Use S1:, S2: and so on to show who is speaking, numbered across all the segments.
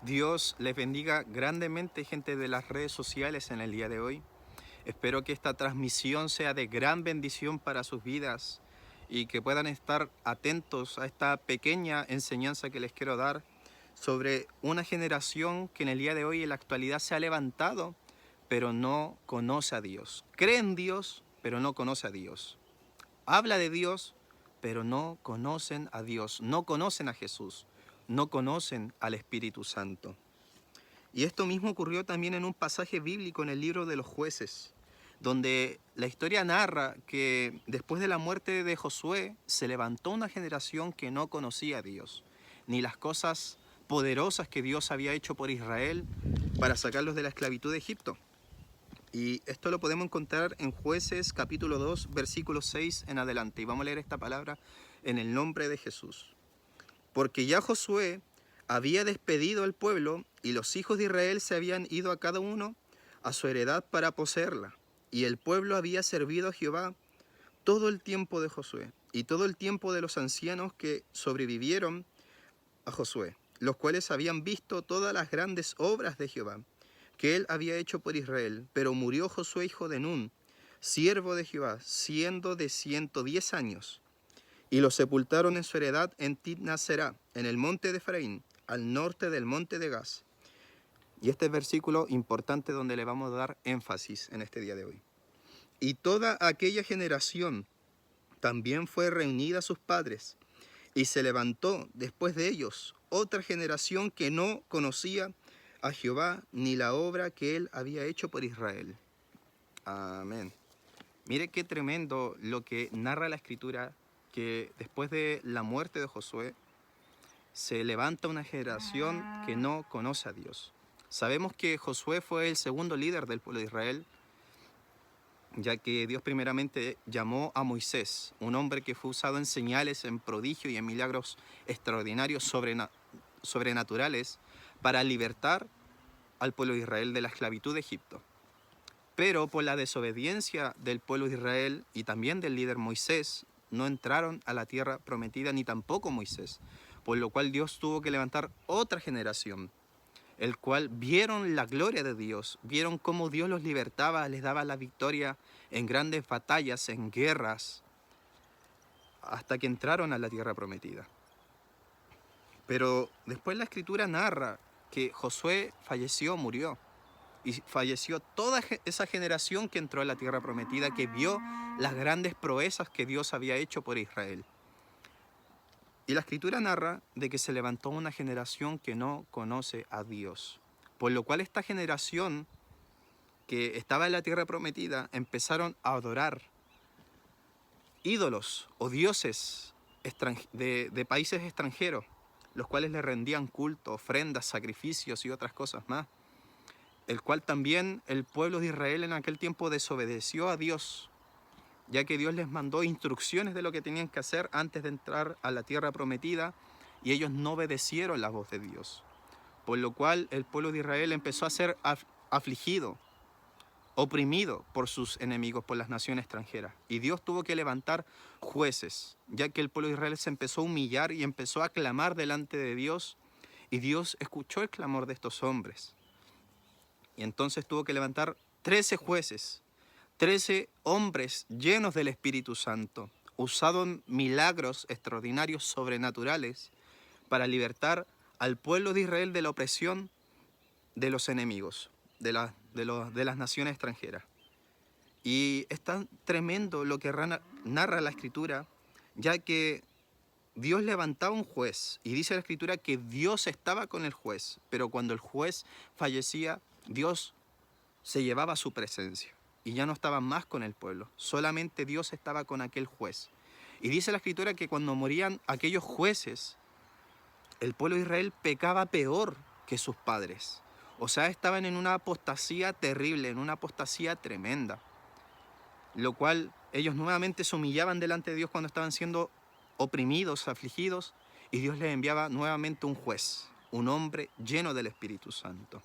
S1: Dios les bendiga grandemente, gente de las redes sociales, en el día de hoy. Espero que esta transmisión sea de gran bendición para sus vidas y que puedan estar atentos a esta pequeña enseñanza que les quiero dar sobre una generación que en el día de hoy, en la actualidad, se ha levantado, pero no conoce a Dios. Cree en Dios, pero no conoce a Dios. Habla de Dios, pero no conocen a Dios, no conocen a Jesús, no conocen al Espíritu Santo. Y esto mismo ocurrió también en un pasaje bíblico en el libro de los Jueces, donde la historia narra que después de la muerte de Josué se levantó una generación que no conocía a Dios, ni las cosas poderosas que Dios había hecho por Israel para sacarlos de la esclavitud de Egipto. Y esto lo podemos encontrar en Jueces capítulo 2, versículo 6 en adelante. Y vamos a leer esta palabra en el nombre de Jesús. Porque ya Josué había despedido al pueblo y los hijos de Israel se habían ido a cada uno a su heredad para poseerla. Y el pueblo había servido a Jehová todo el tiempo de Josué y todo el tiempo de los ancianos que sobrevivieron a Josué, los cuales habían visto todas las grandes obras de Jehová que él había hecho por Israel. Pero murió Josué hijo de Nun, siervo de Jehová, siendo de 110 años. Y lo sepultaron en su heredad en Timnat-Será, en el monte de Efraín, al norte del monte de Gaz. Y este es versículo importante donde le vamos a dar énfasis en este día de hoy. Y toda aquella generación también fue reunida a sus padres, y se levantó después de ellos otra generación que no conocía a Jehová ni la obra que él había hecho por Israel. Amén. Mire qué tremendo lo que narra la Escritura, que después de la muerte de Josué se levanta una generación que no conoce a Dios. Sabemos que Josué fue el segundo líder del pueblo de Israel, ya que Dios primeramente llamó a Moisés, un hombre que fue usado en señales, en prodigios y en milagros extraordinarios, sobrenaturales, para libertar al pueblo de Israel de la esclavitud de Egipto. Pero por la desobediencia del pueblo de Israel y también del líder Moisés, no entraron a la tierra prometida, ni tampoco Moisés, por lo cual Dios tuvo que levantar otra generación, el cual vieron la gloria de Dios, vieron cómo Dios los libertaba, les daba la victoria en grandes batallas, en guerras, hasta que entraron a la tierra prometida. Pero después la Escritura narra que Josué falleció, murió, y falleció toda esa generación que entró a la tierra prometida, que vio las grandes proezas que Dios había hecho por Israel. Y la Escritura narra de que se levantó una generación que no conoce a Dios, por lo cual esta generación que estaba en la tierra prometida empezaron a adorar ídolos o dioses de países extranjeros, los cuales le rendían culto, ofrendas, sacrificios y otras cosas más, el cual también el pueblo de Israel en aquel tiempo desobedeció a Dios, ya que Dios les mandó instrucciones de lo que tenían que hacer antes de entrar a la tierra prometida, y ellos no obedecieron la voz de Dios, por lo cual el pueblo de Israel empezó a ser afligido, oprimido por sus enemigos, por las naciones extranjeras. Y Dios tuvo que levantar jueces, ya que el pueblo de Israel se empezó a humillar y empezó a clamar delante de Dios, y Dios escuchó el clamor de estos hombres. Y entonces tuvo que levantar 13 jueces, 13 hombres llenos del Espíritu Santo, usados en milagros extraordinarios, sobrenaturales, para libertar al pueblo de Israel de la opresión de los enemigos, de las naciones extranjeras. Y es tan tremendo lo que narra la Escritura, ya que Dios levantaba un juez, y dice la Escritura que Dios estaba con el juez, pero cuando el juez fallecía, Dios se llevaba su presencia y ya no estaba más con el pueblo, solamente Dios estaba con aquel juez. Y dice la Escritura que cuando morían aquellos jueces, el pueblo de Israel pecaba peor que sus padres. O sea, estaban en una apostasía terrible, en una apostasía tremenda, lo cual ellos nuevamente se humillaban delante de Dios cuando estaban siendo oprimidos, afligidos, y Dios les enviaba nuevamente un juez, un hombre lleno del Espíritu Santo.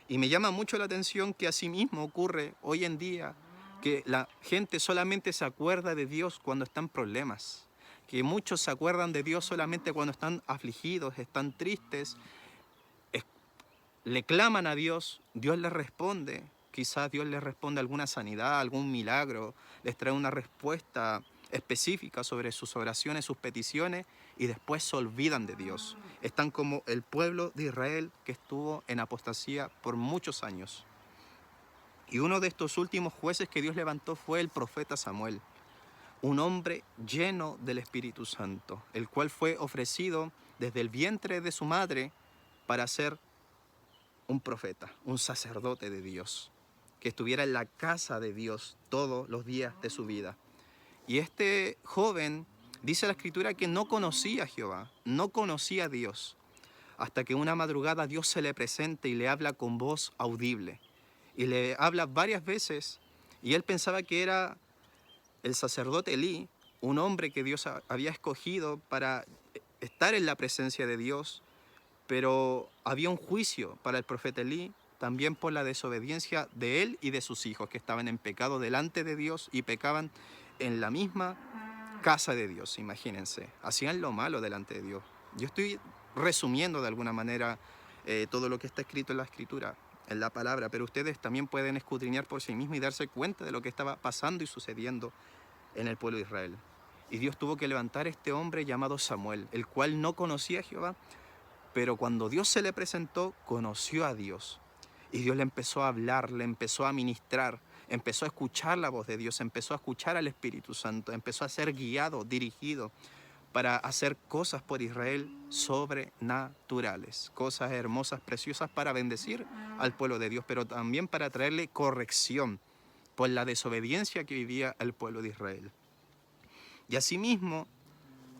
S1: Y me llama mucho la atención que asimismo ocurre hoy en día, que la gente solamente se acuerda de Dios cuando están en problemas, que muchos se acuerdan de Dios solamente cuando están afligidos, están tristes, le claman a Dios, Dios les responde. Quizás Dios les responde alguna sanidad, algún milagro, les trae una respuesta específica sobre sus oraciones, sus peticiones, y después se olvidan de Dios. Están como el pueblo de Israel que estuvo en apostasía por muchos años. Y uno de estos últimos jueces que Dios levantó fue el profeta Samuel, un hombre lleno del Espíritu Santo, el cual fue ofrecido desde el vientre de su madre para ser un profeta, un sacerdote de Dios, que estuviera en la casa de Dios todos los días de su vida. Y este joven, dice la Escritura, que no conocía a Jehová, no conocía a Dios, hasta que una madrugada Dios se le presenta y le habla con voz audible. Y le habla varias veces, y él pensaba que era el sacerdote Elí, un hombre que Dios había escogido para estar en la presencia de Dios, pero había un juicio para el profeta Elí, también por la desobediencia de él y de sus hijos, que estaban en pecado delante de Dios y pecaban en la misma casa de Dios, imagínense. Hacían lo malo delante de Dios. Yo estoy resumiendo de alguna manera todo lo que está escrito en la Escritura, en la palabra, pero ustedes también pueden escudriñar por sí mismos y darse cuenta de lo que estaba pasando y sucediendo en el pueblo de Israel. Y Dios tuvo que levantar a este hombre llamado Samuel, el cual no conocía a Jehová, pero cuando Dios se le presentó, conoció a Dios. Y Dios le empezó a hablar, le empezó a ministrar, empezó a escuchar la voz de Dios, empezó a escuchar al Espíritu Santo, empezó a ser guiado, dirigido para hacer cosas por Israel sobrenaturales, cosas hermosas, preciosas para bendecir al pueblo de Dios, pero también para traerle corrección por la desobediencia que vivía el pueblo de Israel. Y asimismo,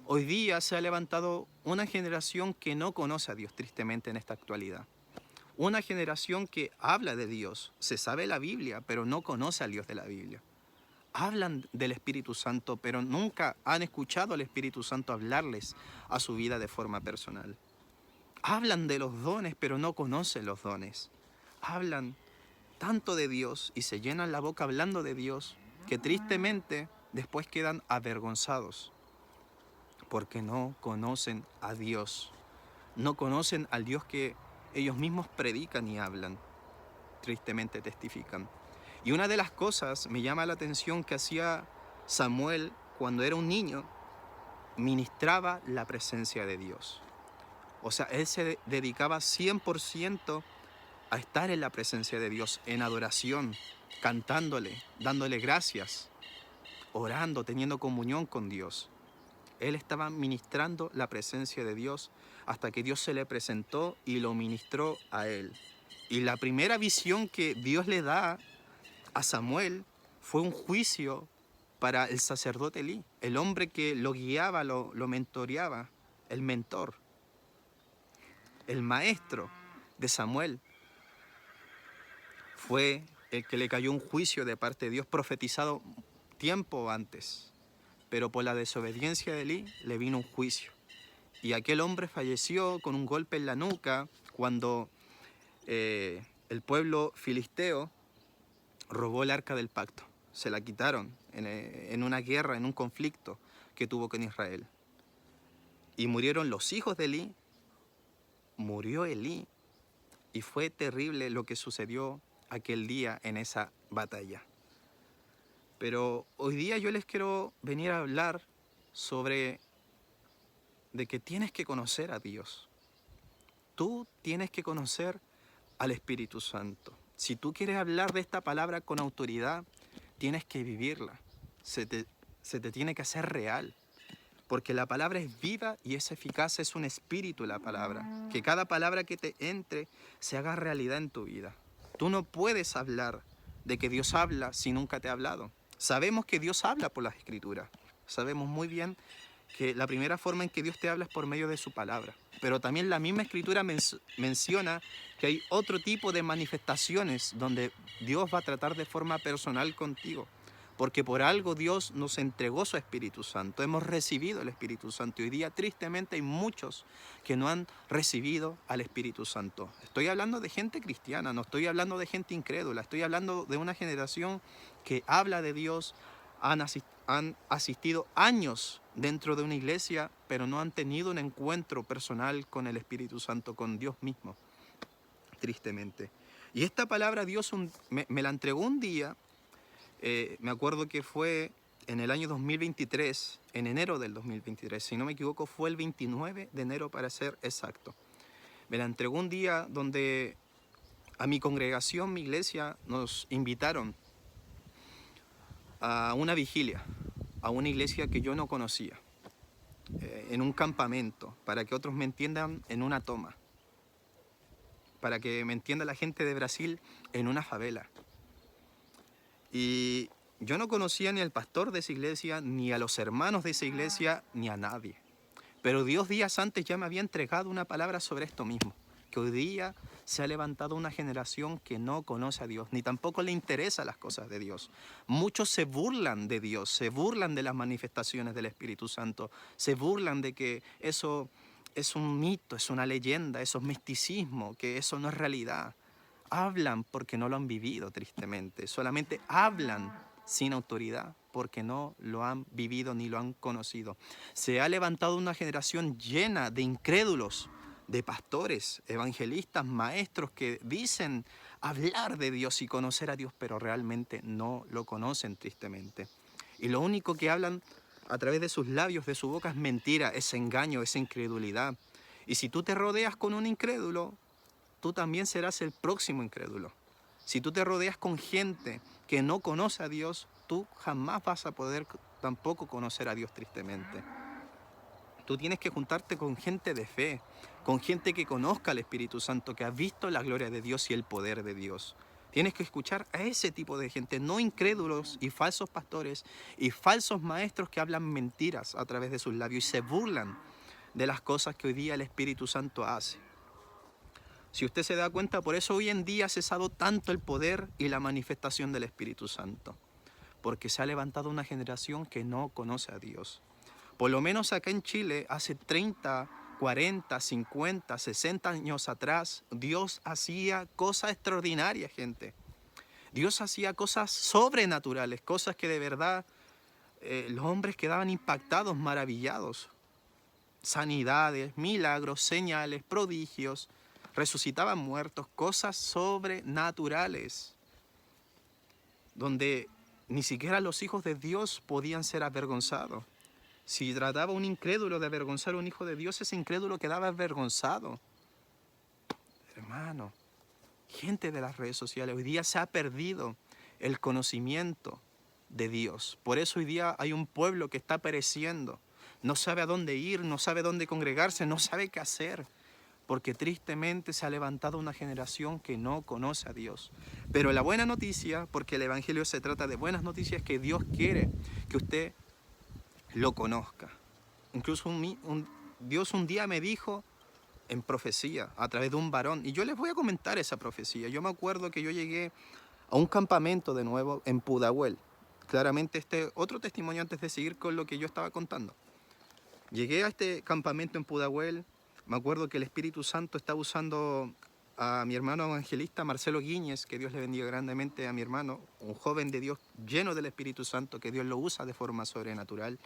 S1: hoy día se ha levantado una generación que no conoce a Dios, tristemente, en esta actualidad. Una generación que habla de Dios, se sabe la Biblia, pero no conoce al Dios de la Biblia. Hablan del Espíritu Santo, pero nunca han escuchado al Espíritu Santo hablarles a su vida de forma personal. Hablan de los dones, pero no conocen los dones. Hablan tanto de Dios y se llenan la boca hablando de Dios, que tristemente después quedan avergonzados, porque no conocen a Dios. No conocen al Dios que ellos mismos predican y hablan, tristemente testifican. Y una de las cosas me llama la atención que hacía Samuel cuando era un niño, ministraba la presencia de Dios. O sea, él se dedicaba 100% a estar en la presencia de Dios, en adoración, cantándole, dándole gracias, orando, teniendo comunión con Dios. Él estaba ministrando la presencia de Dios hasta que Dios se le presentó y lo ministró a él. Y la primera visión que Dios le da a Samuel fue un juicio para el sacerdote Elí, el hombre que lo guiaba, lo mentoreaba, el mentor, el maestro de Samuel. Fue el que le cayó un juicio de parte de Dios profetizado tiempo antes. Pero por la desobediencia de Elí le vino un juicio. Y aquel hombre falleció con un golpe en la nuca cuando el pueblo filisteo robó el arca del pacto. Se la quitaron en una guerra, en un conflicto que tuvo con Israel. Y murieron los hijos de Elí, murió Elí, y fue terrible lo que sucedió aquel día en esa batalla. Pero hoy día yo les quiero venir a hablar sobre de que tienes que conocer a Dios. Tú tienes que conocer al Espíritu Santo. Si tú quieres hablar de esta palabra con autoridad, tienes que vivirla. Se te tiene que hacer real. Porque la palabra es viva y es eficaz, es un espíritu la palabra. Que cada palabra que te entre se haga realidad en tu vida. Tú no puedes hablar de que Dios habla si nunca te ha hablado. Sabemos que Dios habla por las Escrituras. Sabemos muy bien que la primera forma en que Dios te habla es por medio de su palabra. Pero también la misma Escritura menciona que hay otro tipo de manifestaciones donde Dios va a tratar de forma personal contigo. Porque por algo Dios nos entregó su Espíritu Santo. Hemos recibido el Espíritu Santo. Hoy día, tristemente, hay muchos que no han recibido al Espíritu Santo. Estoy hablando de gente cristiana, no estoy hablando de gente incrédula. Estoy hablando de una generación que habla de Dios, han asistido años dentro de una iglesia, pero no han tenido un encuentro personal con el Espíritu Santo, con Dios mismo. tristemente. Y esta palabra Dios me la entregó un día, me acuerdo que fue en el año 2023, en enero del 2023, si no me equivoco, fue el 29 de enero para ser exacto. Me la entregó un día donde a mi congregación, mi iglesia, nos invitaron a una vigilia, a una iglesia que yo no conocía, en un campamento, para que otros me entiendan, en una toma, para que me entienda la gente de Brasil, en una favela. Y yo no conocía ni al pastor de esa iglesia, ni a los hermanos de esa iglesia, ni a nadie. Pero Dios días antes ya me había entregado una palabra sobre esto mismo, que hoy día se ha levantado una generación que no conoce a Dios, ni tampoco le interesan las cosas de Dios. Muchos se burlan de Dios, se burlan de las manifestaciones del Espíritu Santo, se burlan de que eso es un mito, es una leyenda, eso es misticismo, que eso no es realidad. Hablan porque no lo han vivido, tristemente. Solamente hablan sin autoridad porque no lo han vivido ni lo han conocido. Se ha levantado una generación llena de incrédulos, de pastores, evangelistas, maestros que dicen hablar de Dios y conocer a Dios, pero realmente no lo conocen, tristemente. Y lo único que hablan a través de sus labios, de su boca, es mentira, es engaño, es incredulidad. Y si tú te rodeas con un incrédulo, tú también serás el próximo incrédulo. Si tú te rodeas con gente que no conoce a Dios, tú jamás vas a poder tampoco conocer a Dios, tristemente. Tú tienes que juntarte con gente de fe, con gente que conozca al Espíritu Santo, que ha visto la gloria de Dios y el poder de Dios. Tienes que escuchar a ese tipo de gente, no incrédulos y falsos pastores y falsos maestros que hablan mentiras a través de sus labios y se burlan de las cosas que hoy día el Espíritu Santo hace. Si usted se da cuenta, por eso hoy en día ha cesado tanto el poder y la manifestación del Espíritu Santo, porque se ha levantado una generación que no conoce a Dios. Por lo menos acá en Chile, hace 30, 40, 50, 60 años atrás, Dios hacía cosas extraordinarias, gente. Dios hacía cosas sobrenaturales, cosas que de verdad los hombres quedaban impactados, maravillados. Sanidades, milagros, señales, prodigios, resucitaban muertos, cosas sobrenaturales, donde ni siquiera los hijos de Dios podían ser avergonzados. Si trataba un incrédulo de avergonzar a un hijo de Dios, ese incrédulo quedaba avergonzado. Hermano, gente de las redes sociales, hoy día se ha perdido el conocimiento de Dios. Por eso hoy día hay un pueblo que está pereciendo. No sabe a dónde ir, no sabe dónde congregarse, no sabe qué hacer. Porque tristemente se ha levantado una generación que no conoce a Dios. Pero la buena noticia, porque el Evangelio se trata de buenas noticias, es que Dios quiere que usted lo conozca. Incluso Dios un día me dijo en profecía, a través de un varón, y yo les voy a comentar esa profecía. Yo me acuerdo que yo llegué a un campamento de nuevo en Pudahuel. Claramente otro testimonio antes de seguir con lo que yo estaba contando. Llegué a este campamento en Pudahuel. Me acuerdo que el Espíritu Santo estaba usando a mi hermano evangelista Marcelo Guíñez, que Dios le bendiga grandemente a mi hermano, un joven de Dios lleno del Espíritu Santo, que Dios lo usa de forma sobrenatural.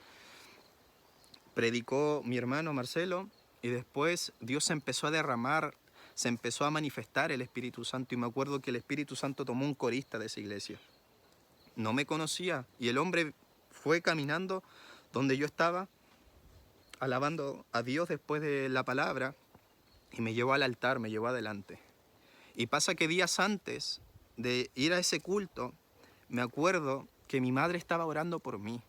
S1: Predicó mi hermano Marcelo y después Dios se empezó a derramar, se empezó a manifestar el Espíritu Santo y me acuerdo que el Espíritu Santo tomó un corista de esa iglesia. No me conocía y el hombre fue caminando donde yo estaba, alabando a Dios después de la palabra y me llevó al altar, me llevó adelante. Y pasa que días antes de ir a ese culto, me acuerdo que mi madre estaba orando por mí,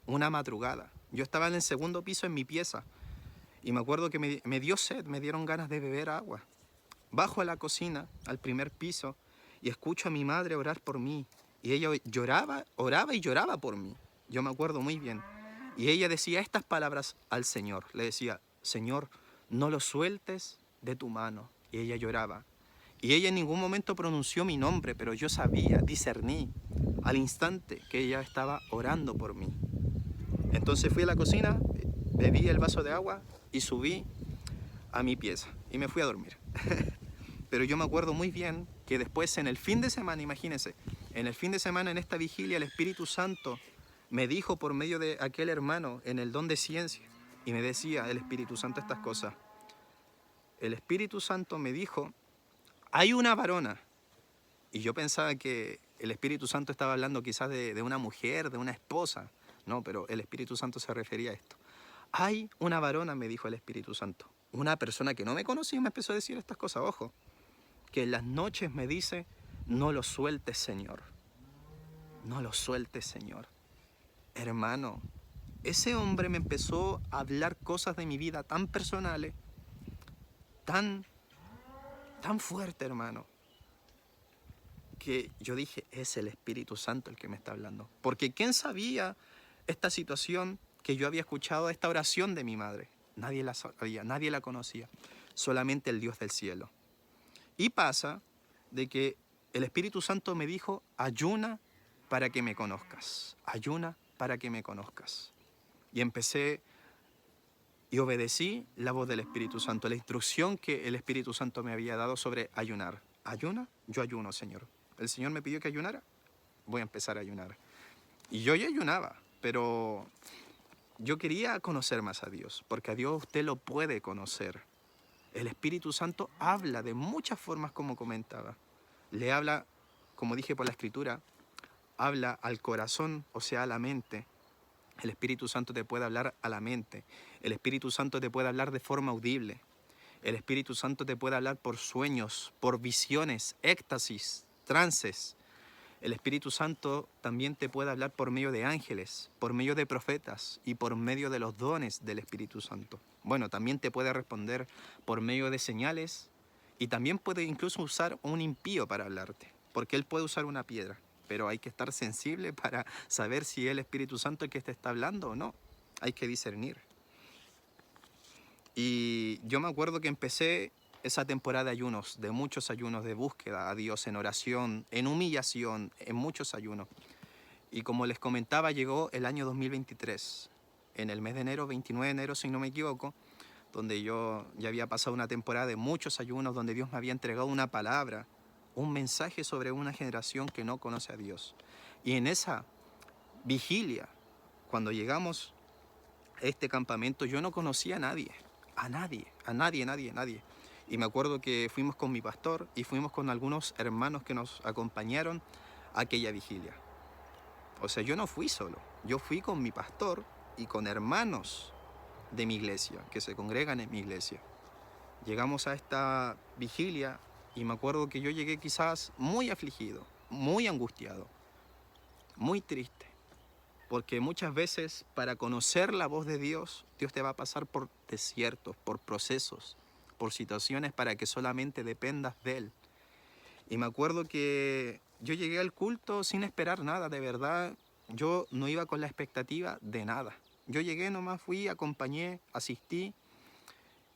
S1: una madrugada. Yo estaba en el segundo piso en mi pieza y me acuerdo que me dio sed, me dieron ganas de beber agua. Bajo a la cocina, al primer piso, y escucho a mi madre orar por mí. Y ella lloraba, oraba y lloraba por mí. Yo me acuerdo muy bien. Y ella decía estas palabras al Señor. Le decía, Señor, no lo sueltes de tu mano. Y ella lloraba. Y ella en ningún momento pronunció mi nombre, pero yo sabía, discerní al instante que ella estaba orando por mí. Entonces fui a la cocina, bebí el vaso de agua y subí a mi pieza y me fui a dormir. Pero yo me acuerdo muy bien que después en el fin de semana, imagínense, en el fin de semana en esta vigilia el Espíritu Santo me dijo por medio de aquel hermano en el don de ciencia y me decía el Espíritu Santo estas cosas. El Espíritu Santo me dijo hay una varona. Y yo pensaba que el Espíritu Santo estaba hablando quizás de una mujer, de una esposa. No, pero el Espíritu Santo se refería a esto. Hay una varona, me dijo el Espíritu Santo. Una persona que no me conocía me empezó a decir estas cosas. Ojo, que en las noches me dice, no lo sueltes, Señor. No lo sueltes, Señor. Hermano, ese hombre me empezó a hablar cosas de mi vida tan personales, tan fuerte, hermano, que yo dije, es el Espíritu Santo el que me está hablando. Porque ¿quién sabía esta situación que yo había escuchado, esta oración de mi madre? Nadie la sabía, nadie la conocía, solamente el Dios del cielo. Y pasa de que el Espíritu Santo me dijo, ayuna para que me conozcas, ayuna para que me conozcas. Y empecé y obedecí la voz del Espíritu Santo, la instrucción que el Espíritu Santo me había dado sobre ayunar. ¿Ayuna? Yo ayuno, Señor. El Señor me pidió que ayunara, voy a empezar a ayunar. Y yo ya ayunaba, pero yo quería conocer más a Dios, porque a Dios usted lo puede conocer. El Espíritu Santo habla de muchas formas, como comentaba. Le habla, como dije por la Escritura, habla al corazón, o sea, a la mente. El Espíritu Santo te puede hablar a la mente. El Espíritu Santo te puede hablar de forma audible. El Espíritu Santo te puede hablar por sueños, por visiones, éxtasis, trances. El Espíritu Santo también te puede hablar por medio de ángeles, por medio de profetas y por medio de los dones del Espíritu Santo. Bueno, también te puede responder por medio de señales y también puede incluso usar un impío para hablarte, porque él puede usar una piedra, pero hay que estar sensible para saber si es el Espíritu Santo el que te está hablando o no. Hay que discernir. Y yo me acuerdo que empecé esa temporada de ayunos, de muchos ayunos, de búsqueda a Dios en oración, en humillación, en muchos ayunos. Y como les comentaba, llegó el año 2023, en el mes de enero, 29 de enero, si no me equivoco, donde yo ya había pasado una temporada de muchos ayunos, donde Dios me había entregado una palabra, un mensaje sobre una generación que no conoce a Dios. Y en esa vigilia, cuando llegamos a este campamento, yo no conocía a nadie. Nadie. Y me acuerdo que fuimos con mi pastor y fuimos con algunos hermanos que nos acompañaron a aquella vigilia. O sea, yo no fui solo, yo fui con mi pastor y con hermanos de mi iglesia, que se congregan en mi iglesia. Llegamos a esta vigilia y me acuerdo que yo llegué quizás muy afligido, muy angustiado, muy triste. Porque muchas veces para conocer la voz de Dios, Dios te va a pasar por desiertos, por procesos, por situaciones para que solamente dependas de Él. Y me acuerdo que yo llegué al culto sin esperar nada, de verdad. Yo no iba con la expectativa de nada. Yo llegué nomás, fui, acompañé, asistí.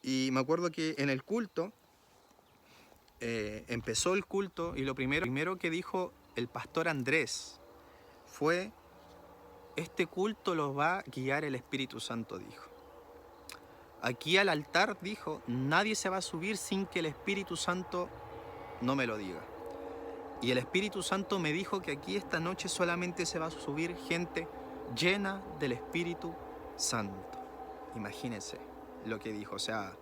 S1: Y me acuerdo que en el culto, empezó el culto y lo primero que dijo el pastor Andrés fue: este culto lo va a guiar el Espíritu Santo, dijo. Aquí al altar, dijo, nadie se va a subir sin que el Espíritu Santo no me lo diga. Y el Espíritu Santo me dijo que aquí esta noche solamente se va a subir gente llena del Espíritu Santo. Imagínense lo que dijo. O sea,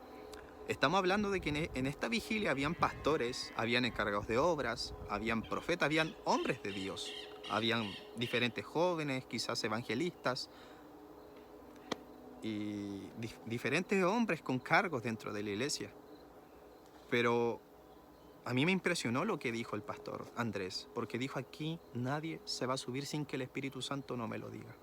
S1: estamos hablando de que en esta vigilia habían pastores, habían encargados de obras, habían profetas, habían hombres de Dios. Habían diferentes jóvenes, quizás evangelistas, y diferentes hombres con cargos dentro de la iglesia. Pero a mí me impresionó lo que dijo el pastor Andrés, porque dijo: aquí nadie se va a subir sin que el Espíritu Santo no me lo diga.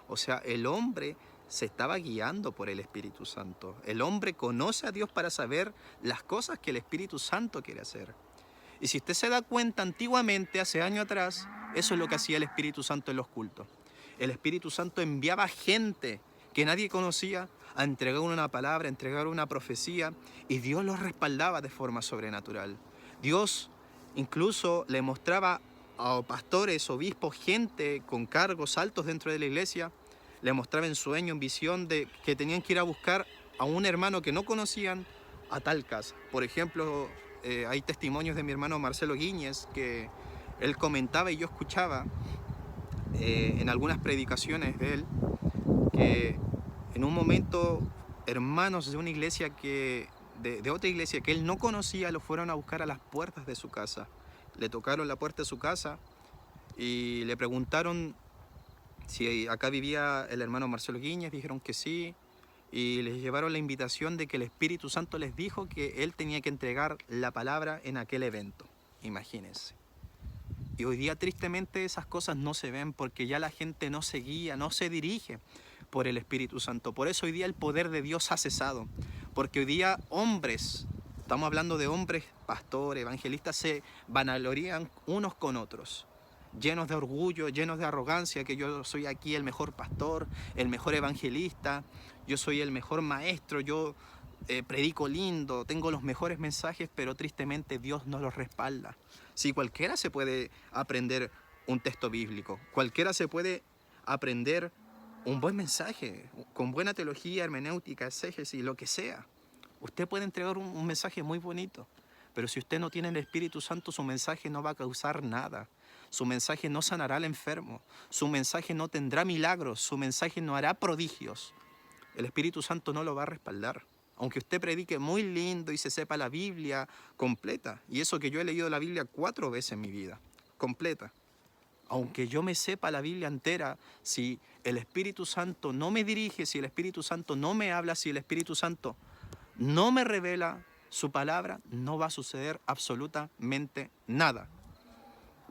S1: O sea, el hombre se estaba guiando por el Espíritu Santo. El hombre conoce a Dios para saber las cosas que el Espíritu Santo quiere hacer. Y si usted se da cuenta, antiguamente, hace años atrás, eso es lo que hacía el Espíritu Santo en los cultos. El Espíritu Santo enviaba gente que nadie conocía a entregar una palabra, a entregar una profecía, y Dios los respaldaba de forma sobrenatural. Dios incluso le mostraba a pastores, obispos, gente con cargos altos dentro de la iglesia, le mostraba en sueño, en visión, de que tenían que ir a buscar a un hermano que no conocían a tal casa. Por ejemplo, hay testimonios de mi hermano Marcelo Guíñez que él comentaba y yo escuchaba en algunas predicaciones de él, que en un momento hermanos de una iglesia que de otra iglesia que él no conocía, lo fueron a buscar a las puertas de su casa. Le tocaron la puerta de su casa y le preguntaron si acá vivía el hermano Marcelo Guiñez, dijeron que sí, y les llevaron la invitación de que el Espíritu Santo les dijo que él tenía que entregar la palabra en aquel evento. Imagínense. Y hoy día tristemente esas cosas no se ven porque ya la gente no se guía, no se dirige por el Espíritu Santo. Por eso hoy día el poder de Dios ha cesado. Porque hoy día hombres, estamos hablando de hombres, pastores, evangelistas, se vanaglorían unos con otros, llenos de orgullo, llenos de arrogancia, que yo soy aquí el mejor pastor, el mejor evangelista, yo soy el mejor maestro, yo predico lindo, tengo los mejores mensajes, pero tristemente Dios no los respalda. Sí, cualquiera se puede aprender un texto bíblico, cualquiera se puede aprender un buen mensaje, con buena teología, hermenéutica, exégesis, lo que sea. Usted puede entregar un mensaje muy bonito, pero si usted no tiene el Espíritu Santo, su mensaje no va a causar nada. Su mensaje no sanará al enfermo, su mensaje no tendrá milagros, su mensaje no hará prodigios. El Espíritu Santo no lo va a respaldar. Aunque usted predique muy lindo y se sepa la Biblia completa, y eso que yo he leído la Biblia 4 veces en mi vida, completa. Aunque yo me sepa la Biblia entera, si el Espíritu Santo no me dirige, si el Espíritu Santo no me habla, si el Espíritu Santo no me revela su palabra, no va a suceder absolutamente nada.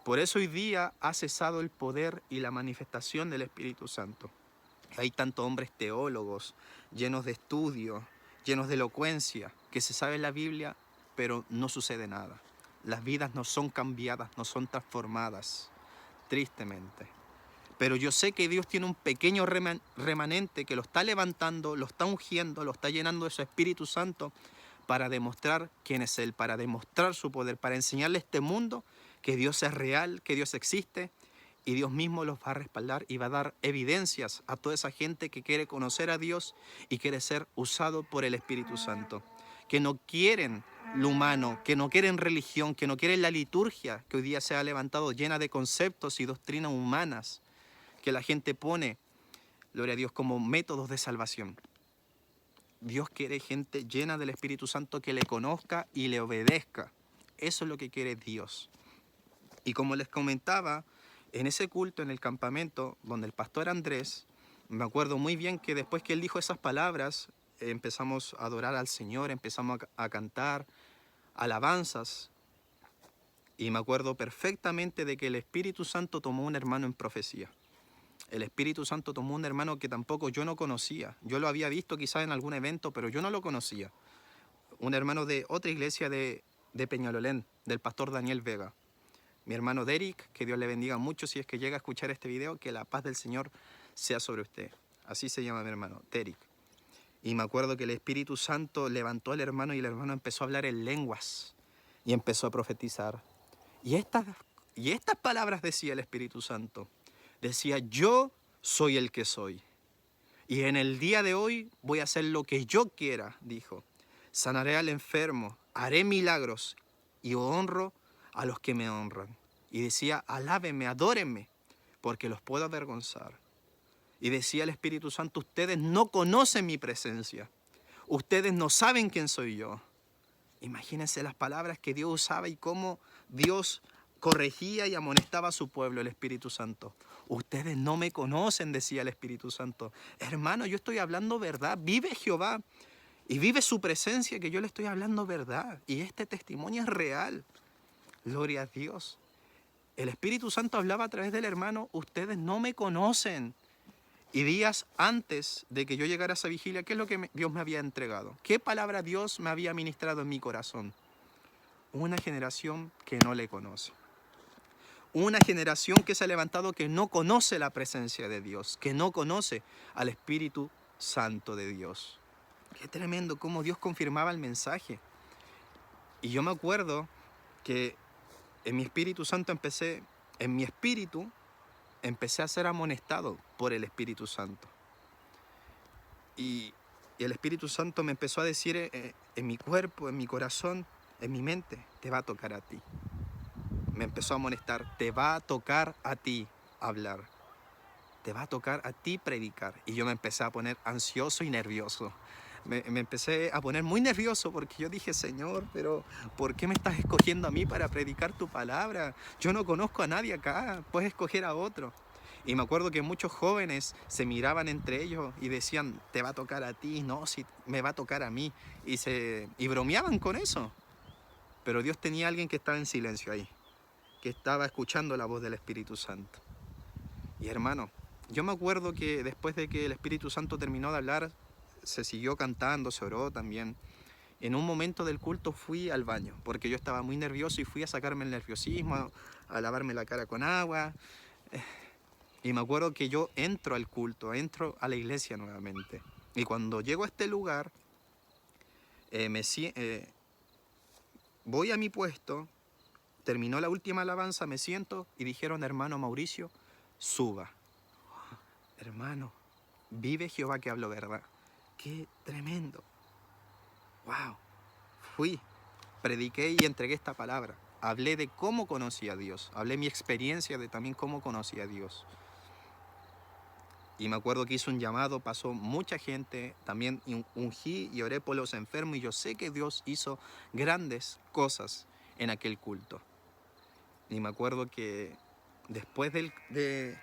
S1: Por eso hoy día ha cesado el poder y la manifestación del Espíritu Santo. Hay tantos hombres teólogos, llenos de estudio, llenos de elocuencia, que se sabe la Biblia, pero no sucede nada. Las vidas no son cambiadas, no son transformadas, tristemente. Pero yo sé que Dios tiene un pequeño remanente que lo está levantando, lo está ungiendo, lo está llenando de su Espíritu Santo para demostrar quién es Él, para demostrar su poder, para enseñarle a este mundo que Dios es real, que Dios existe, y Dios mismo los va a respaldar y va a dar evidencias a toda esa gente que quiere conocer a Dios y quiere ser usado por el Espíritu Santo, que no quieren lo humano, que no quieren religión, que no quieren la liturgia que hoy día se ha levantado llena de conceptos y doctrinas humanas que la gente pone, gloria a Dios, como métodos de salvación. Dios quiere gente llena del Espíritu Santo que le conozca y le obedezca. Eso es lo que quiere Dios. Y como les comentaba, en ese culto, en el campamento, donde el pastor Andrés, me acuerdo muy bien que después que él dijo esas palabras, empezamos a adorar al Señor, empezamos a cantar alabanzas. Y me acuerdo perfectamente de que el Espíritu Santo tomó un hermano en profecía. El Espíritu Santo tomó un hermano que tampoco yo no conocía. Yo lo había visto quizás en algún evento, pero yo no lo conocía. Un hermano de otra iglesia de Peñalolén, del pastor Daniel Vega. Mi hermano Derek, que Dios le bendiga mucho si es que llega a escuchar este video, que la paz del Señor sea sobre usted. Así se llama mi hermano, Derek. Y me acuerdo que el Espíritu Santo levantó al hermano y el hermano empezó a hablar en lenguas y empezó a profetizar. Y estas palabras decía el Espíritu Santo. Decía, yo soy el que soy. Y en el día de hoy voy a hacer lo que yo quiera, dijo. Sanaré al enfermo, haré milagros y honro a los que me honran. Y decía, alábenme, adórenme, porque los puedo avergonzar. Y decía el Espíritu Santo, ustedes no conocen mi presencia. Ustedes no saben quién soy yo. Imagínense las palabras que Dios usaba y cómo Dios corregía y amonestaba a su pueblo, el Espíritu Santo. Ustedes no me conocen, decía el Espíritu Santo. Hermano, yo estoy hablando verdad. Vive Jehová y vive su presencia, que yo le estoy hablando verdad. Y este testimonio es real. Gloria a Dios. El Espíritu Santo hablaba a través del hermano, ustedes no me conocen. Y días antes de que yo llegara a esa vigilia, ¿qué es lo que Dios me había entregado? ¿Qué palabra Dios me había ministrado en mi corazón? Una generación que no le conoce. Una generación que se ha levantado que no conoce la presencia de Dios, que no conoce al Espíritu Santo de Dios. Qué tremendo cómo Dios confirmaba el mensaje. Y yo me acuerdo que en mi Espíritu Santo empecé a ser amonestado por el Espíritu Santo. Y el Espíritu Santo me empezó a decir en mi cuerpo, en mi corazón, en mi mente, te va a tocar a ti. Me empezó a amonestar, te va a tocar a ti hablar. Te va a tocar a ti predicar. Y yo me empecé a poner ansioso y nervioso. me empecé a poner muy nervioso porque yo dije, Señor, pero ¿por qué me estás escogiendo a mí para predicar tu palabra? Yo no conozco a nadie acá, puedes escoger a otro. Y me acuerdo que muchos jóvenes se miraban entre ellos y decían, te va a tocar a ti, no, si me va a tocar a mí. Y bromeaban con eso. Pero Dios tenía a alguien que estaba en silencio ahí, que estaba escuchando la voz del Espíritu Santo. Y hermano, yo me acuerdo que después de que el Espíritu Santo terminó de hablar, se siguió cantando, se oró también. En un momento del culto fui al baño, porque yo estaba muy nervioso y fui a sacarme el nerviosismo, a lavarme la cara con agua. Y me acuerdo que yo entro al culto, entro a la iglesia nuevamente. Y cuando llego a este lugar, voy a mi puesto, terminó la última alabanza, me siento y dijeron, hermano Mauricio, suba. Hermano, vive Jehová que hablo verdad. Qué tremendo. Wow. Fui, prediqué y entregué esta palabra. Hablé de cómo conocí a Dios. Hablé mi experiencia de también cómo conocí a Dios. Y me acuerdo que hice un llamado, pasó mucha gente, también ungí y oré por los enfermos y yo sé que Dios hizo grandes cosas en aquel culto. Y me acuerdo que después de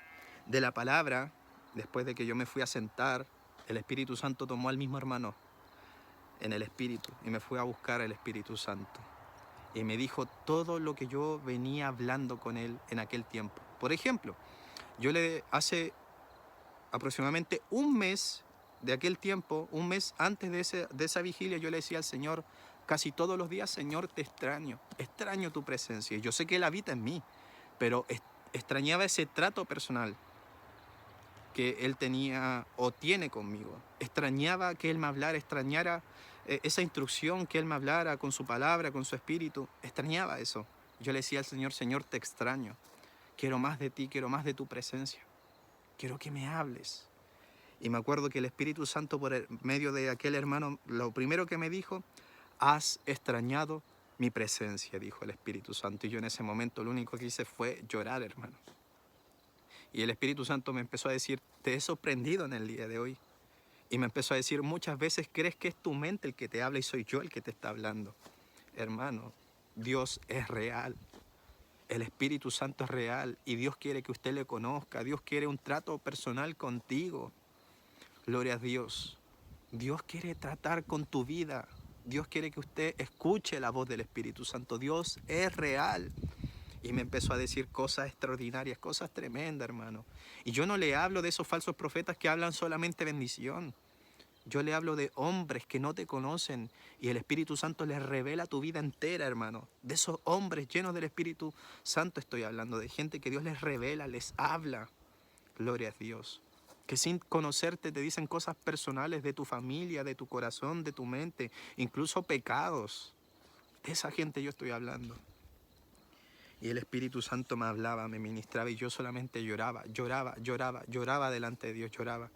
S1: la palabra, después de que yo me fui a sentar, el Espíritu Santo tomó al mismo hermano en el Espíritu y me fue a buscar el Espíritu Santo. Y me dijo todo lo que yo venía hablando con él en aquel tiempo. Por ejemplo, hace aproximadamente un mes de aquel tiempo, un mes antes de esa vigilia, yo le decía al Señor casi todos los días, Señor, te extraño tu presencia. Y yo sé que Él habita en mí, pero extrañaba ese trato personal que Él tenía o tiene conmigo. Extrañaba que Él me hablara, extrañara esa instrucción que Él me hablara con su palabra, con su espíritu. Extrañaba eso. Yo le decía al Señor, Señor, te extraño. Quiero más de ti, quiero más de tu presencia. Quiero que me hables. Y me acuerdo que el Espíritu Santo, por el medio de aquel hermano, lo primero que me dijo, has extrañado mi presencia, dijo el Espíritu Santo. Y yo en ese momento lo único que hice fue llorar, hermano. Y el Espíritu Santo me empezó a decir, te he sorprendido en el día de hoy. Y me empezó a decir, muchas veces crees que es tu mente el que te habla y soy yo el que te está hablando. Hermano, Dios es real. El Espíritu Santo es real y Dios quiere que usted le conozca. Dios quiere un trato personal contigo. Gloria a Dios. Dios quiere tratar con tu vida. Dios quiere que usted escuche la voz del Espíritu Santo. Dios es real. Y me empezó a decir cosas extraordinarias, cosas tremendas, hermano. Y yo no le hablo de esos falsos profetas que hablan solamente bendición. Yo le hablo de hombres que no te conocen y el Espíritu Santo les revela tu vida entera, hermano. De esos hombres llenos del Espíritu Santo estoy hablando, de gente que Dios les revela, les habla. Gloria a Dios. Que sin conocerte te dicen cosas personales de tu familia, de tu corazón, de tu mente, incluso pecados. De esa gente yo estoy hablando. Y el Espíritu Santo me hablaba, me ministraba y yo solamente lloraba delante de Dios, lloraba.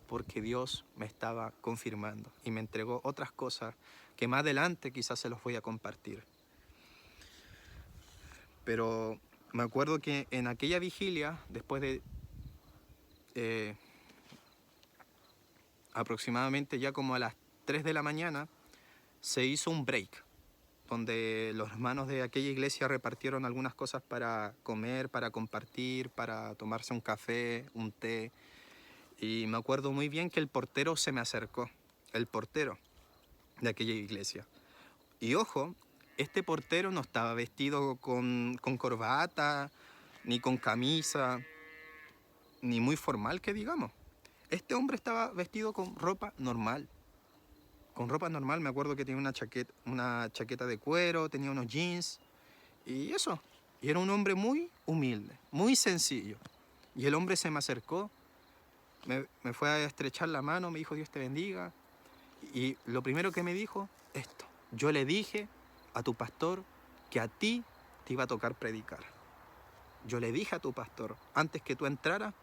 S1: Porque Dios me estaba confirmando y me entregó otras cosas que más adelante quizás se los voy a compartir. Pero me acuerdo que en aquella vigilia, después de aproximadamente ya como a las 3 de la mañana, se hizo un break, donde los hermanos de aquella iglesia repartieron algunas cosas para comer, para compartir, para tomarse un café, un té. Y me acuerdo muy bien que el portero se me acercó, el portero de aquella iglesia. Y ojo, este portero no estaba vestido con corbata, ni con camisa, ni muy formal que digamos. Este hombre estaba vestido con ropa normal. Con ropa normal, me acuerdo que tenía una chaqueta de cuero, tenía unos jeans y eso. Y era un hombre muy humilde, muy sencillo. Y el hombre se me acercó, me fue a estrechar la mano, me dijo Dios te bendiga. Y lo primero que me dijo, esto. Yo le dije a tu pastor que a ti te iba a tocar predicar. Yo le dije a tu pastor, antes que tú entraras,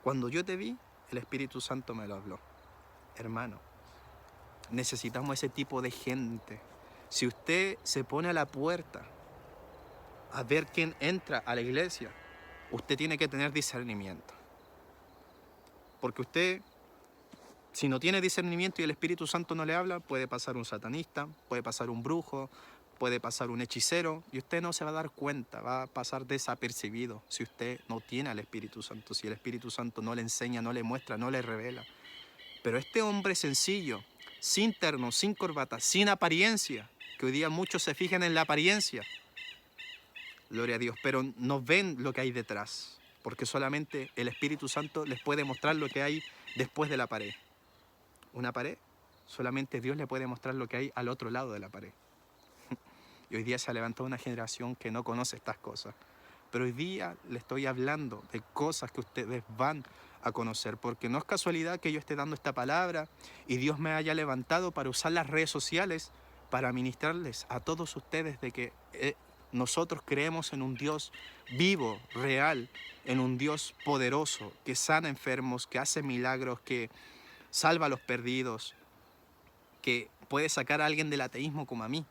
S1: cuando yo te vi, el Espíritu Santo me lo habló. Hermano, necesitamos ese tipo de gente. Si usted se pone a la puerta a ver quién entra a la iglesia, usted tiene que tener discernimiento. Porque usted Si no tiene discernimiento y el Espíritu Santo no le habla, puede pasar un satanista, puede pasar un brujo, puede pasar un hechicero, y usted no se va a dar cuenta, va a pasar desapercibido si usted no tiene al Espíritu Santo, si el Espíritu Santo no le enseña, no le muestra, no le revela. Pero este hombre sencillo, sin terno, sin corbata, sin apariencia, que hoy día muchos se fijan en la apariencia, gloria a Dios, pero no ven lo que hay detrás, porque solamente el Espíritu Santo les puede mostrar lo que hay después de la pared. Una pared, solamente Dios le puede mostrar lo que hay al otro lado de la pared. Y hoy día se ha levantado una generación que no conoce estas cosas. Pero hoy día le estoy hablando de cosas que ustedes van a conocer, porque no es casualidad que yo esté dando esta palabra y Dios me haya levantado para usar las redes sociales para ministrarles a todos ustedes de que nosotros creemos en un Dios vivo, real, en un Dios poderoso, que sana enfermos, que hace milagros, que salva a los perdidos, que puede sacar a alguien del ateísmo como a mí,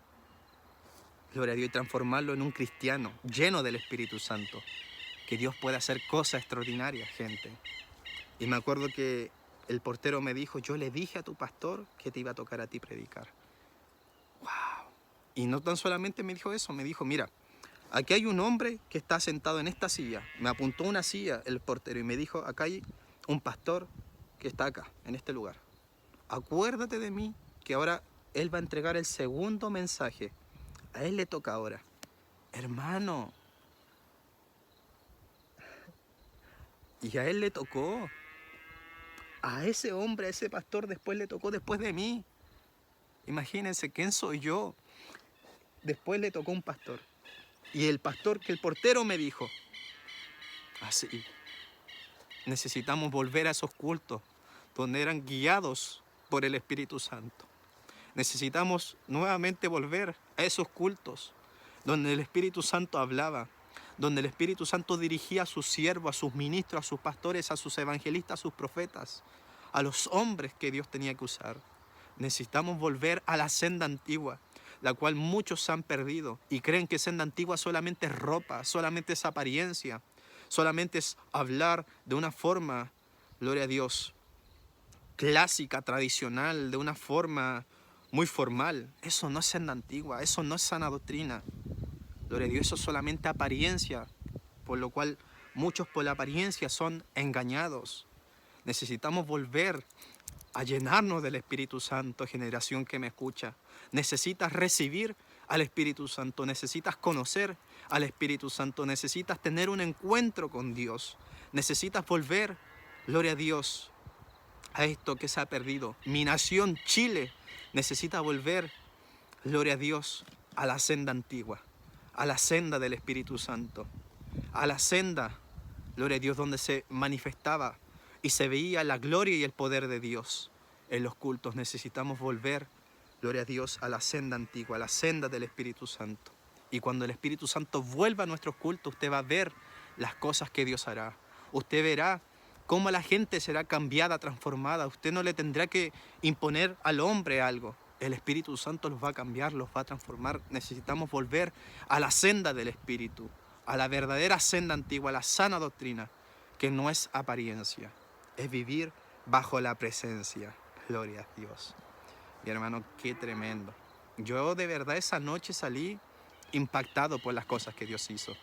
S1: gloria a Dios, y transformarlo en un cristiano lleno del Espíritu Santo. Que Dios puede hacer cosas extraordinarias, gente. Y me acuerdo que el portero me dijo, yo le dije a tu pastor que te iba a tocar a ti predicar. ¡Wow! Y no tan solamente me dijo eso, me dijo, mira, aquí hay un hombre que está sentado en esta silla. Me apuntó una silla el portero y me dijo, acá hay un pastor que está acá, en este lugar. Acuérdate de mí, que ahora él va a entregar el segundo mensaje. A él le toca ahora. Hermano. Y a él le tocó. A ese hombre, a ese pastor, después le tocó después de mí. Imagínense, ¿quién soy yo? Después le tocó un pastor. Y el pastor que el portero me dijo, así, necesitamos volver a esos cultos donde eran guiados por el Espíritu Santo. Necesitamos nuevamente volver a esos cultos donde el Espíritu Santo hablaba, donde el Espíritu Santo dirigía a sus siervos, a sus ministros, a sus pastores, a sus evangelistas, a sus profetas, a los hombres que Dios tenía que usar. Necesitamos volver a la senda antigua, la cual muchos se han perdido y creen que senda antigua solamente es ropa, solamente es apariencia, solamente es hablar de una forma, gloria a Dios, clásica, tradicional, de una forma muy formal. Eso no es senda antigua, eso no es sana doctrina. Gloria a Dios, eso es solamente apariencia, por lo cual muchos por la apariencia son engañados. Necesitamos volver a llenarnos del Espíritu Santo, generación que me escucha. Necesitas recibir al Espíritu Santo, necesitas conocer al Espíritu Santo, necesitas tener un encuentro con Dios, necesitas volver, gloria a Dios, a esto que se ha perdido. Mi nación, Chile, necesita volver, gloria a Dios, a la senda antigua, a la senda del Espíritu Santo, a la senda, gloria a Dios, donde se manifestaba y se veía la gloria y el poder de Dios en los cultos. Necesitamos volver, gloria a Dios, a la senda antigua, a la senda del Espíritu Santo. Y cuando el Espíritu Santo vuelva a nuestros cultos, usted va a ver las cosas que Dios hará. Usted verá cómo la gente será cambiada, transformada. Usted no le tendrá que imponer al hombre algo. El Espíritu Santo los va a cambiar, los va a transformar. Necesitamos volver a la senda del Espíritu, a la verdadera senda antigua, a la sana doctrina, que no es apariencia, es vivir bajo la presencia. Gloria a Dios. Mi hermano, qué tremendo. Yo de verdad esa noche salí impactado por las cosas que Dios hizo.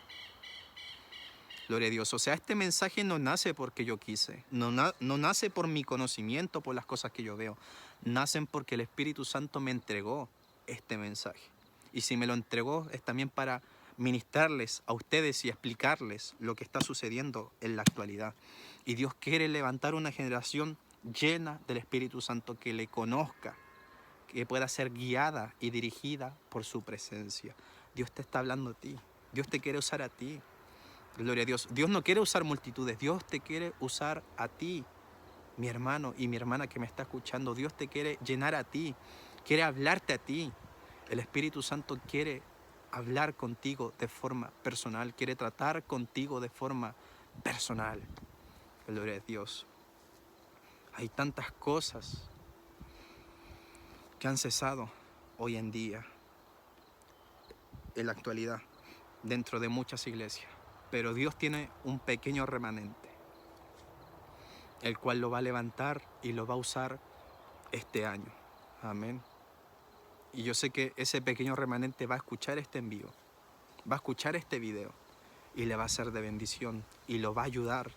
S1: Gloria a Dios. O sea, este mensaje no nace porque yo quise, no nace por mi conocimiento, por las cosas que yo veo. Nacen porque el Espíritu Santo me entregó este mensaje. Y si me lo entregó es también para ministrarles a ustedes y explicarles lo que está sucediendo en la actualidad. Y Dios quiere levantar una generación llena del Espíritu Santo que le conozca, que pueda ser guiada y dirigida por su presencia. Dios te está hablando a ti. Dios te quiere usar a ti. Gloria a Dios. Dios no quiere usar multitudes. Dios te quiere usar a ti, mi hermano y mi hermana que me está escuchando. Dios te quiere llenar a ti. Quiere hablarte a ti. El Espíritu Santo quiere hablar contigo de forma personal. Quiere tratar contigo de forma personal. Gloria a Dios. Hay tantas cosas que han cesado hoy en día, en la actualidad, dentro de muchas iglesias. Pero Dios tiene un pequeño remanente, el cual lo va a levantar y lo va a usar este año. Amén. Y yo sé que ese pequeño remanente va a escuchar este envío, va a escuchar este video y le va a ser de bendición y lo va a ayudar.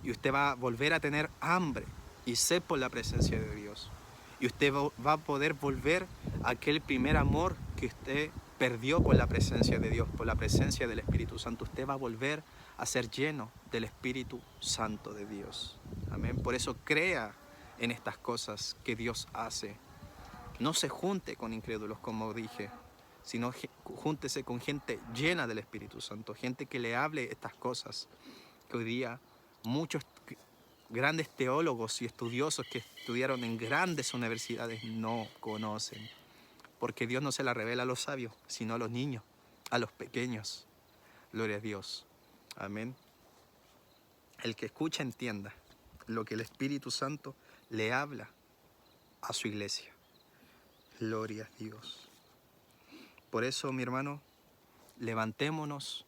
S1: Y usted va a volver a tener hambre y sed por la presencia de Dios. Y usted va a poder volver a aquel primer amor que usted perdió por la presencia de Dios, por la presencia del Espíritu Santo. Usted va a volver a ser lleno del Espíritu Santo de Dios. Amén. Por eso crea en estas cosas que Dios hace. No se junte con incrédulos, como dije, sino júntese con gente llena del Espíritu Santo, gente que le hable estas cosas que hoy día muchos grandes teólogos y estudiosos que estudiaron en grandes universidades no conocen, porque Dios no se la revela a los sabios, sino a los niños, a los pequeños. Gloria a Dios. Amén. El que escucha entienda lo que el Espíritu Santo le habla a su iglesia. Gloria a Dios. Por eso, mi hermano, levantémonos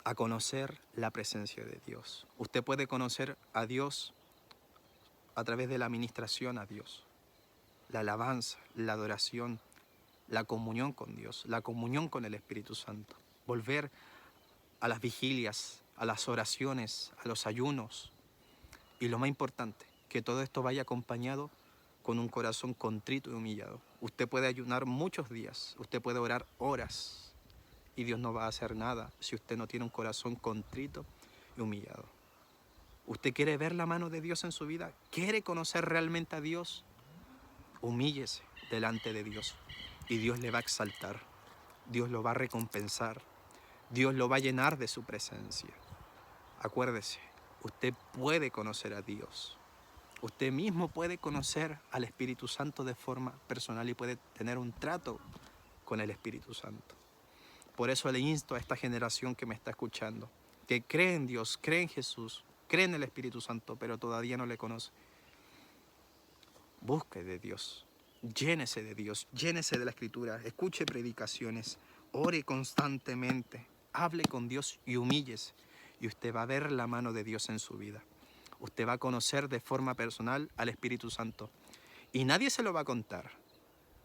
S1: a conocer la presencia de Dios. Usted puede conocer a Dios a través de la administración a Dios, la alabanza, la adoración, la comunión con Dios, la comunión con el Espíritu Santo. Volver a las vigilias, a las oraciones, a los ayunos. Y lo más importante, que todo esto vaya acompañado con un corazón contrito y humillado. Usted puede ayunar muchos días, usted puede orar horas y Dios no va a hacer nada si usted no tiene un corazón contrito y humillado. ¿Usted quiere ver la mano de Dios en su vida? ¿Quiere conocer realmente a Dios? Humíllese delante de Dios y Dios le va a exaltar, Dios lo va a recompensar, Dios lo va a llenar de su presencia. Acuérdese, usted puede conocer a Dios. Usted mismo puede conocer al Espíritu Santo de forma personal y puede tener un trato con el Espíritu Santo. Por eso le insto a esta generación que me está escuchando, que cree en Dios, cree en Jesús, cree en el Espíritu Santo, pero todavía no le conoce. Busque de Dios, llénese de Dios, llénese de la Escritura, escuche predicaciones, ore constantemente, hable con Dios y humíllese. Y usted va a ver la mano de Dios en su vida. Usted va a conocer de forma personal al Espíritu Santo. Y nadie se lo va a contar.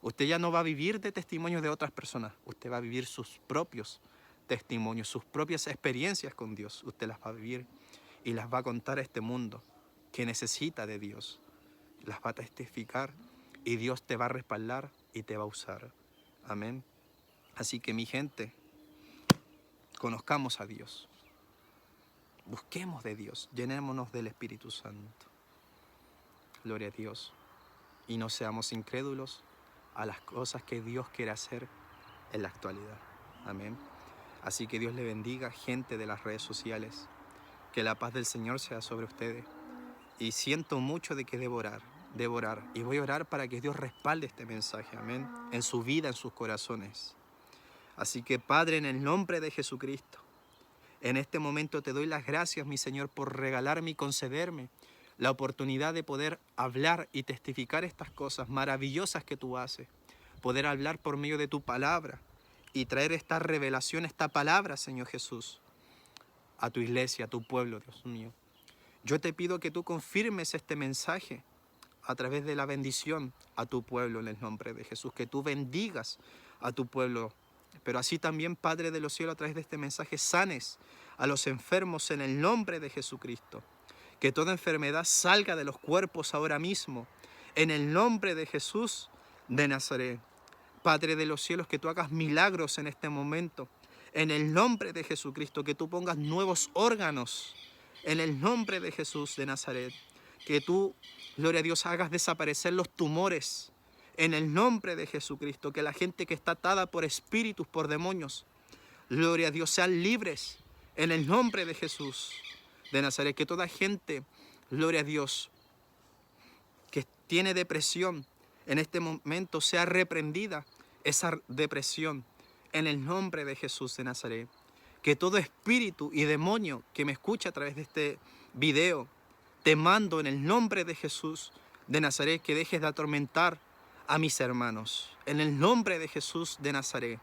S1: Usted ya no va a vivir de testimonios de otras personas. Usted va a vivir sus propios testimonios, sus propias experiencias con Dios. Usted las va a vivir y las va a contar a este mundo que necesita de Dios. Las va a testificar y Dios te va a respaldar y te va a usar. Amén. Así que mi gente, conozcamos a Dios. Busquemos de Dios, llenémonos del Espíritu Santo. Gloria a Dios. Y no seamos incrédulos a las cosas que Dios quiere hacer en la actualidad. Amén. Así que Dios le bendiga, gente de las redes sociales. Que la paz del Señor sea sobre ustedes. Y siento mucho de que debo orar. Y voy a orar para que Dios respalde este mensaje. Amén. En su vida, en sus corazones. Así que Padre, en el nombre de Jesucristo, en este momento te doy las gracias, mi Señor, por regalarme y concederme la oportunidad de poder hablar y testificar estas cosas maravillosas que tú haces. Poder hablar por medio de tu palabra y traer esta revelación, esta palabra, Señor Jesús, a tu iglesia, a tu pueblo, Dios mío. Yo te pido que tú confirmes este mensaje a través de la bendición a tu pueblo en el nombre de Jesús. Que tú bendigas a tu pueblo. Pero así también, Padre de los cielos, a través de este mensaje sanes a los enfermos en el nombre de Jesucristo. Que toda enfermedad salga de los cuerpos ahora mismo, en el nombre de Jesús de Nazaret. Padre de los cielos, que tú hagas milagros en este momento, en el nombre de Jesucristo. Que tú pongas nuevos órganos, en el nombre de Jesús de Nazaret. Que tú, gloria a Dios, hagas desaparecer los tumores, en el nombre de Jesucristo. Que la gente que está atada por espíritus, por demonios, gloria a Dios, sean libres en el nombre de Jesús de Nazaret. Que toda gente, gloria a Dios, que tiene depresión, en este momento sea reprendida esa depresión en el nombre de Jesús de Nazaret. Que todo espíritu y demonio que me escucha a través de este video, te mando en el nombre de Jesús de Nazaret que dejes de atormentar a mis hermanos. En el nombre de Jesús de Nazaret,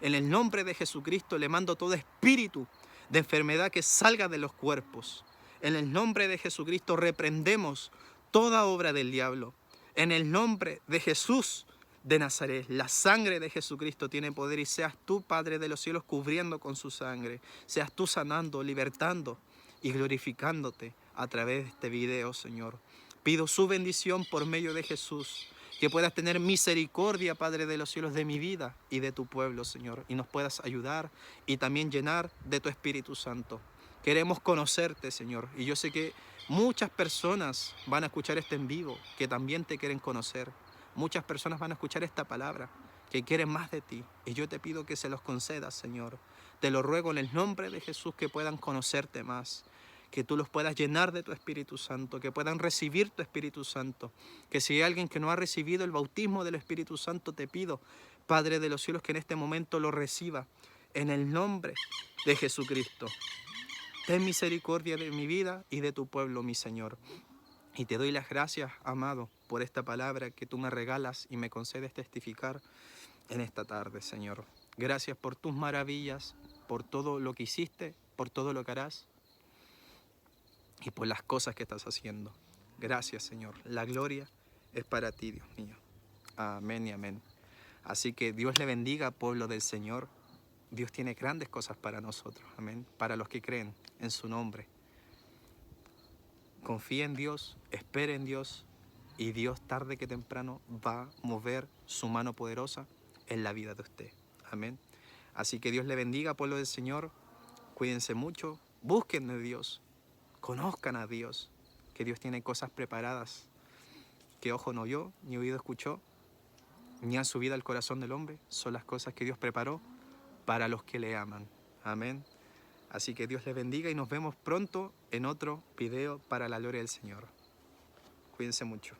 S1: en el nombre de Jesucristo, le mando todo espíritu de enfermedad que salga de los cuerpos. En el nombre de Jesucristo reprendemos toda obra del diablo. En el nombre de Jesús de Nazaret, la sangre de Jesucristo tiene poder y seas tú, Padre de los cielos, cubriendo con su sangre. Seas tú sanando, libertando y glorificándote a través de este video, Señor. Pido su bendición por medio de Jesús. Que puedas tener misericordia, Padre de los cielos, de mi vida y de tu pueblo, Señor. Y nos puedas ayudar y también llenar de tu Espíritu Santo. Queremos conocerte, Señor. Y yo sé que muchas personas van a escuchar este en vivo, que también te quieren conocer. Muchas personas van a escuchar esta palabra, que quieren más de ti. Y yo te pido que se los concedas, Señor. Te lo ruego en el nombre de Jesús, que puedan conocerte más. Que tú los puedas llenar de tu Espíritu Santo, que puedan recibir tu Espíritu Santo. Que si hay alguien que no ha recibido el bautismo del Espíritu Santo, te pido, Padre de los cielos, que en este momento lo reciba. En el nombre de Jesucristo. Ten misericordia de mi vida y de tu pueblo, mi Señor. Y te doy las gracias, amado, por esta palabra que tú me regalas y me concedes testificar en esta tarde, Señor. Gracias por tus maravillas, por todo lo que hiciste, por todo lo que harás y por las cosas que estás haciendo. Gracias, Señor. La gloria es para ti, Dios mío. Amén y amén. Así que Dios le bendiga, pueblo del Señor. Dios tiene grandes cosas para nosotros, amén. Para los que creen en su nombre. Confía en Dios, espere en Dios y Dios tarde que temprano va a mover su mano poderosa en la vida de usted. Amén. Así que Dios le bendiga, pueblo del Señor. Cuídense mucho, busquen de Dios, conozcan a Dios, que Dios tiene cosas preparadas que ojo no vio, ni oído escuchó, ni han subido al corazón del hombre. Son las cosas que Dios preparó para los que le aman. Amén. Así que Dios les bendiga y nos vemos pronto en otro video para la gloria del Señor. Cuídense mucho.